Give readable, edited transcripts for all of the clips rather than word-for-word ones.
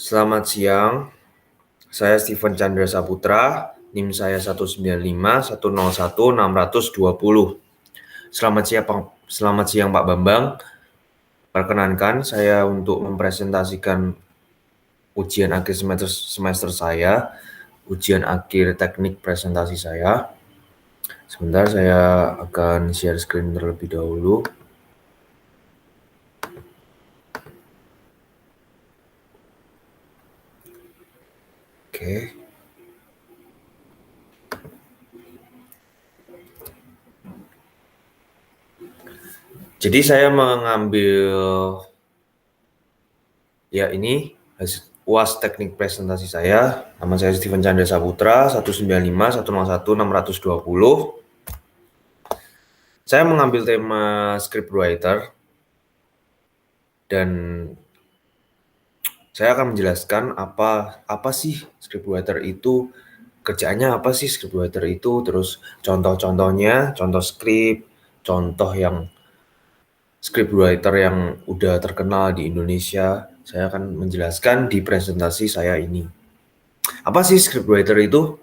Selamat siang, saya Steven Chandra Saputra, NIM saya 195101620. Selamat siang Pak Bambang. Perkenankan saya untuk mempresentasikan ujian akhir semester saya, ujian akhir teknik presentasi saya. Sebentar, saya akan share screen terlebih dahulu. Oke. Jadi saya mengambil ini UAS teknik presentasi saya. Nama saya Steven Chandra Saputra, 195101620. Saya mengambil tema scriptwriter dan saya akan menjelaskan apa sih scriptwriter itu, kerjaannya apa sih scriptwriter itu, terus contoh-contohnya, contoh script, contoh yang scriptwriter yang udah terkenal di Indonesia. Saya akan menjelaskan di presentasi saya ini. Apa sih scriptwriter itu?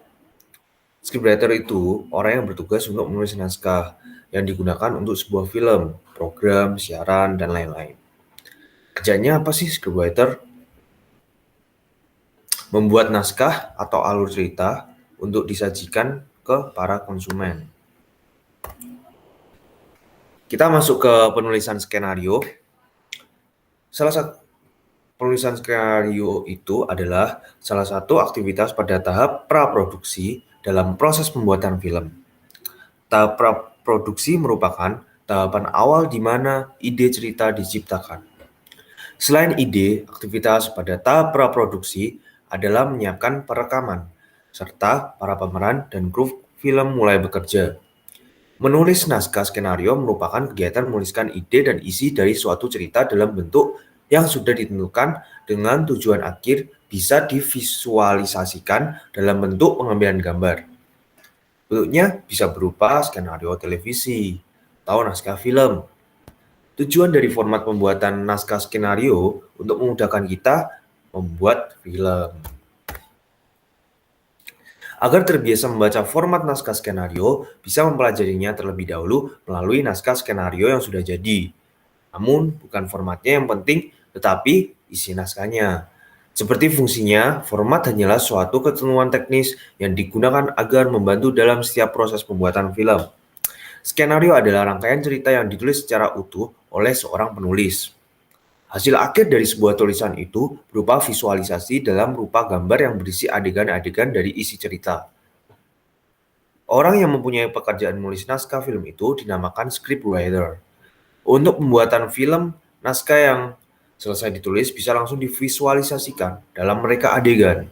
Scriptwriter itu orang yang bertugas untuk menulis naskah yang digunakan untuk sebuah film, program, siaran, dan lain-lain. Kerjanya apa sih scriptwriter? Membuat naskah atau alur cerita untuk disajikan ke para konsumen. Kita masuk ke penulisan skenario. Salah satu penulisan skenario itu adalah salah satu aktivitas pada tahap praproduksi dalam proses pembuatan film. Tahap praproduksi merupakan tahapan awal di mana ide cerita diciptakan. Selain ide, aktivitas pada tahap praproduksi adalah menyiapkan perekaman, serta para pemeran dan kru film mulai bekerja. Menulis naskah skenario merupakan kegiatan menuliskan ide dan isi dari suatu cerita dalam bentuk yang sudah ditentukan dengan tujuan akhir bisa divisualisasikan dalam bentuk pengambilan gambar. Bentuknya bisa berupa skenario televisi atau naskah film. Tujuan dari format pembuatan naskah skenario untuk memudahkan kita membuat film. Agar terbiasa membaca format naskah skenario, bisa mempelajarinya terlebih dahulu melalui naskah skenario yang sudah jadi. Namun, bukan formatnya yang penting, tetapi isi naskahnya. Seperti fungsinya, format hanyalah suatu ketentuan teknis yang digunakan agar membantu dalam setiap proses pembuatan film. Skenario adalah rangkaian cerita yang ditulis secara utuh oleh seorang penulis. Hasil akhir dari sebuah tulisan itu berupa visualisasi dalam rupa gambar yang berisi adegan-adegan dari isi cerita. Orang yang mempunyai pekerjaan menulis naskah film itu dinamakan scriptwriter. Untuk pembuatan film, naskah yang selesai ditulis bisa langsung divisualisasikan dalam mereka adegan.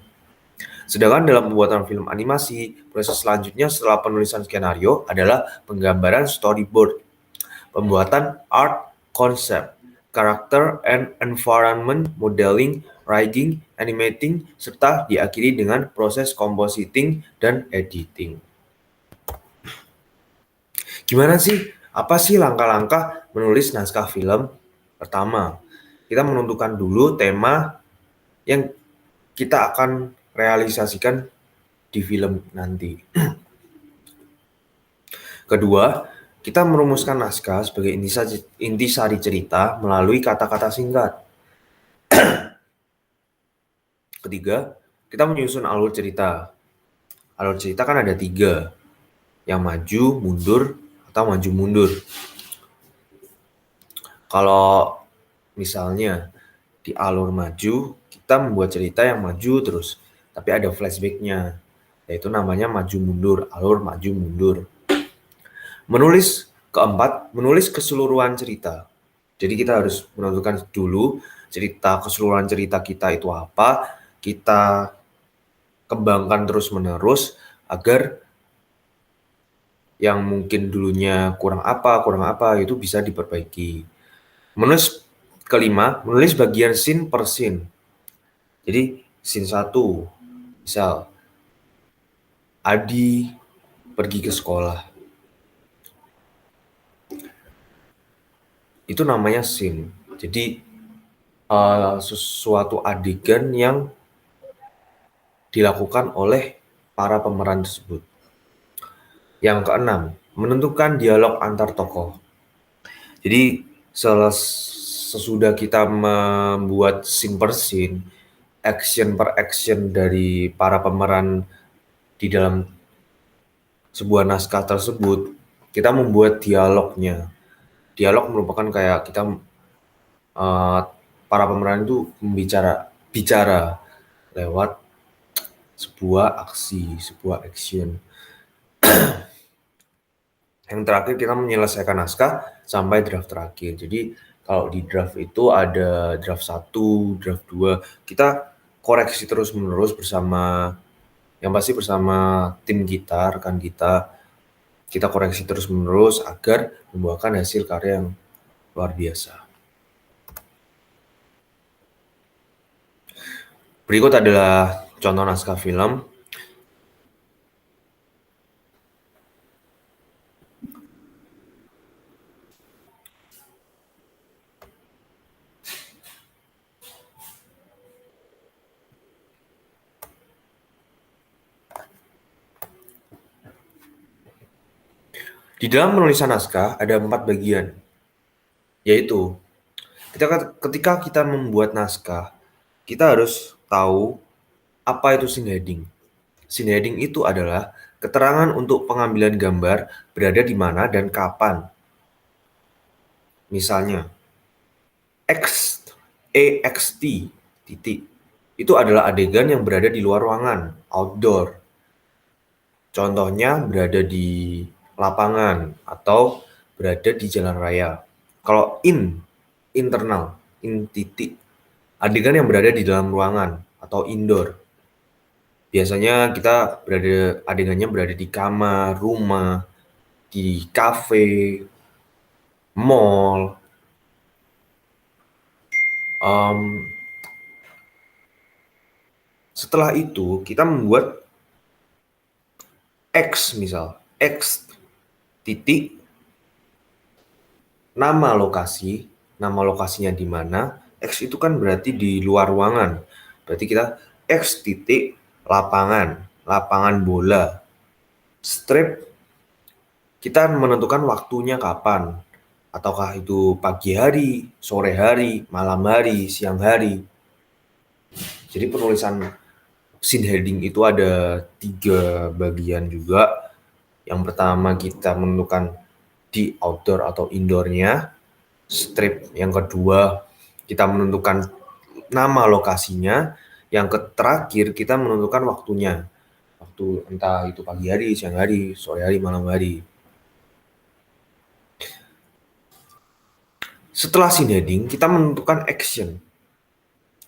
Sedangkan dalam pembuatan film animasi, proses selanjutnya setelah penulisan skenario adalah penggambaran storyboard, pembuatan art concept, character and environment modeling, writing, animating, serta diakhiri dengan proses compositing dan editing. Gimana sih? Apa sih langkah-langkah menulis naskah film? Pertama, kita menentukan dulu tema yang kita akan realisasikan di film nanti. Kedua, kita merumuskan naskah sebagai intisari cerita melalui kata-kata singkat. Ketiga, kita menyusun alur cerita. Alur cerita kan ada 3, yang maju, mundur, atau maju mundur. Kalau misalnya di alur maju, kita membuat cerita yang maju terus, tapi ada flashback-nya, yaitu namanya maju mundur, alur maju mundur. Keempat, menulis keseluruhan cerita. Jadi kita harus menentukan dulu keseluruhan cerita kita itu apa, kita kembangkan terus-menerus agar yang mungkin dulunya kurang apa itu bisa diperbaiki. Kelima, menulis bagian scene per scene. Jadi scene 1, misal Adi pergi ke sekolah. Itu namanya scene. Jadi sesuatu adegan yang dilakukan oleh para pemeran tersebut. Yang keenam, menentukan dialog antar tokoh. Jadi sesudah kita membuat scene per scene, action per action dari para pemeran di dalam sebuah naskah tersebut, kita membuat dialognya. Dialog merupakan kayak kita para pemeran itu bicara lewat sebuah aksi, sebuah action. Yang terakhir kita menyelesaikan naskah sampai draft terakhir. Jadi kalau di draft itu ada draft 1, draft 2, kita koreksi terus-menerus yang pasti bersama tim kita, rekan kita. Kita koreksi terus-menerus agar membuahkan hasil karya yang luar biasa. Berikut adalah contoh naskah film. Di dalam penulisan naskah ada 4 bagian, yaitu ketika kita membuat naskah, kita harus tahu apa itu scene heading. Scene heading itu adalah keterangan untuk pengambilan gambar berada di mana dan kapan. Misalnya, EXT titik itu adalah adegan yang berada di luar ruangan, outdoor. Contohnya berada di lapangan atau berada di jalan raya. Kalau internal, titik, adegan yang berada di dalam ruangan atau indoor. Biasanya adegannya berada di kamar, rumah, di kafe, mall. Setelah itu kita membuat X titik nama lokasinya di mana. X itu kan berarti di luar ruangan. Berarti kita X titik lapangan bola. Strip, kita menentukan waktunya kapan. Ataukah itu pagi hari, sore hari, malam hari, siang hari. Jadi penulisan scene heading itu ada 3 bagian juga. Yang pertama kita menentukan di outdoor atau indoornya. Strip yang kedua kita menentukan nama lokasinya. Yang terakhir kita menentukan waktunya. Waktu entah itu pagi hari, siang hari, sore hari, malam hari. Setelah scene heading, kita menentukan action.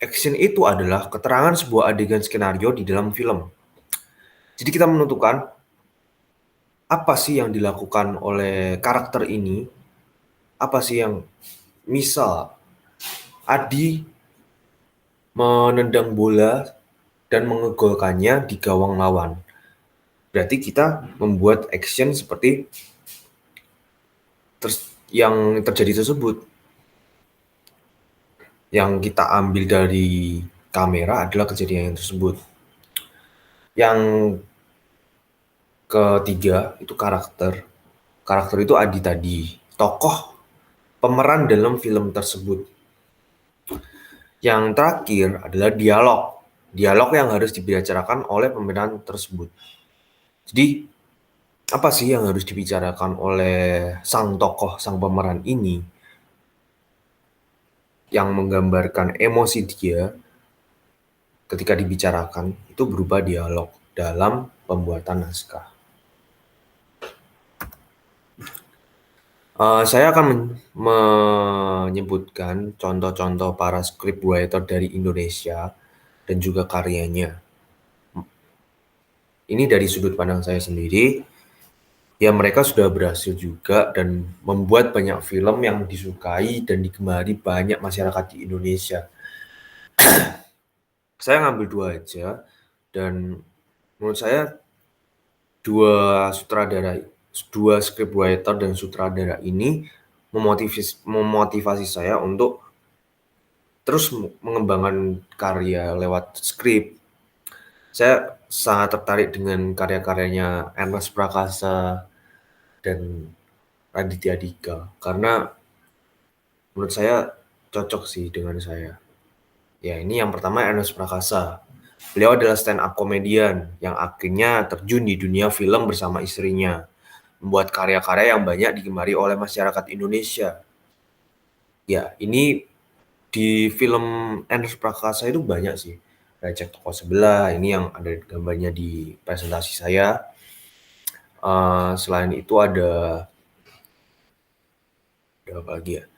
Action itu adalah keterangan sebuah adegan skenario di dalam film. Jadi kita menentukan apa sih yang dilakukan oleh karakter ini, apa sih yang misal Adi menendang bola dan mengegolkannya di gawang lawan. Berarti kita membuat action seperti yang terjadi tersebut. Yang kita ambil dari kamera adalah kejadian yang tersebut. Yang ketiga itu karakter. Karakter itu Adi tadi, tokoh pemeran dalam film tersebut. Yang terakhir adalah dialog. Dialog yang harus dibicarakan oleh pemeran tersebut. Jadi, apa sih yang harus dibicarakan oleh sang tokoh, sang pemeran ini yang menggambarkan emosi dia ketika dibicarakan itu berupa dialog dalam pembuatan naskah. Saya akan menyebutkan contoh-contoh para scriptwriter dari Indonesia dan juga karyanya. Ini dari sudut pandang saya sendiri. Ya mereka sudah berhasil juga dan membuat banyak film yang disukai dan digemari banyak masyarakat di Indonesia. Saya ngambil 2 aja dan menurut saya 2 scriptwriter dan sutradara ini memotivasi saya untuk terus mengembangkan karya lewat skrip. Saya sangat tertarik dengan karya-karyanya Ernest Prakasa dan Raditya Dika, karena menurut saya cocok sih dengan saya. Ya, ini yang pertama Ernest Prakasa. Beliau adalah stand up komedian yang akhirnya terjun di dunia film bersama istrinya, membuat karya-karya yang banyak digemari oleh masyarakat Indonesia. Ya, ini di film Ernest Prakasa itu banyak sih. Kayak Toko Sebelah, ini yang ada gambarnya di presentasi saya. Selain itu ada apa lagi ya?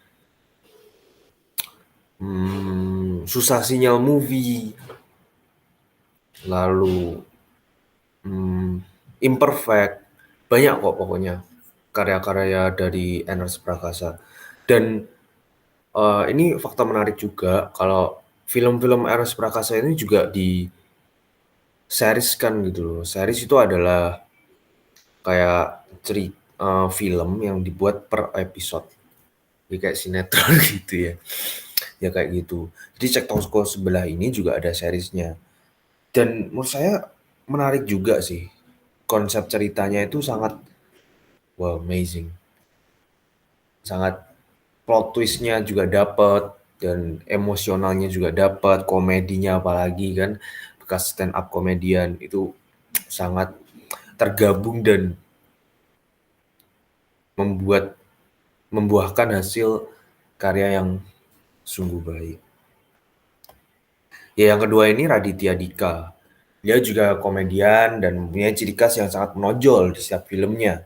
Susah Sinyal Movie, lalu Imperfect, banyak kok pokoknya karya-karya dari Ernest Prakasa. Dan ini fakta menarik juga kalau film-film Ernest Prakasa ini juga di-serieskan gitu loh. Series itu adalah kayak film yang dibuat per episode. Jadi kayak sinetron gitu ya. Ya kayak gitu. Jadi Cek Toko Sebelah ini juga ada seriesnya. Dan menurut saya menarik juga sih. Konsep ceritanya itu sangat wow, amazing. Sangat plot twist-nya juga dapet dan emosionalnya juga dapat, komedinya apalagi kan bekas stand up komedian itu sangat tergabung dan membuat membuahkan hasil karya yang sungguh baik. Ya, yang kedua ini Raditya Dika. Dia juga komedian dan mempunyai ciri khas yang sangat menonjol di setiap filmnya.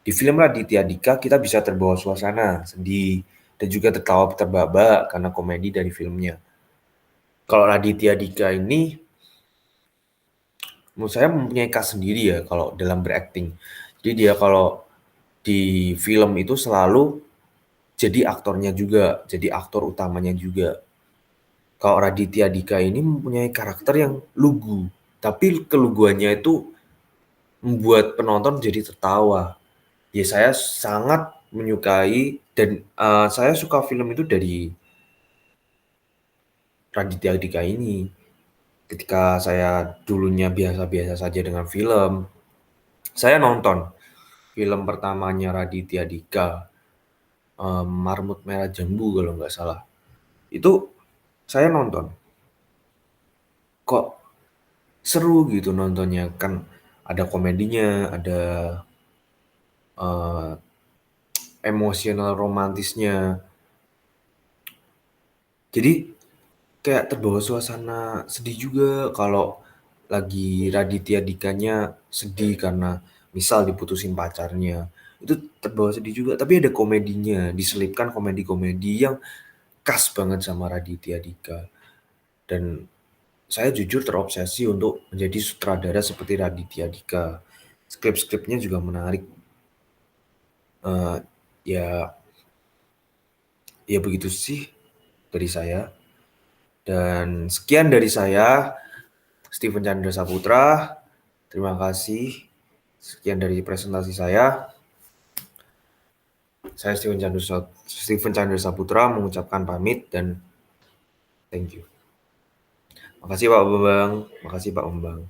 Di film Raditya Dika kita bisa terbawa suasana, sedih, dan juga tertawa terbahak-bahak karena komedi dari filmnya. Kalau Raditya Dika ini menurut saya mempunyai khas sendiri ya kalau dalam berakting. Jadi dia kalau di film itu selalu jadi aktornya juga, jadi aktor utamanya juga. Kalau Raditya Dika ini mempunyai karakter yang lugu, tapi keluguannya itu membuat penonton jadi tertawa. Ya saya sangat menyukai dan saya suka film itu dari Raditya Dika ini. Ketika saya dulunya biasa-biasa saja dengan film, saya nonton film pertamanya Raditya Dika, Marmut Merah Jambu kalau nggak salah. Itu saya nonton, kok seru gitu nontonnya, kan ada komedinya, ada eee, emosional romantisnya. Jadi kayak terbawa suasana sedih juga kalau lagi Raditya Dikanya sedih karena misal diputusin pacarnya, itu terbawa sedih juga, tapi ada komedinya, diselipkan komedi-komedi yang khas banget sama Raditya Dika. Dan saya jujur terobsesi untuk menjadi sutradara seperti Raditya Dika. Skrip-skripnya juga menarik. Ya ya begitu sih dari saya. Dan sekian dari saya, Steven Chandra Saputra. Terima kasih. Sekian dari presentasi saya. Saya Steven Chandra Saputra mengucapkan pamit dan thank you. Makasih Pak Bambang. Makasih Pak Bambang.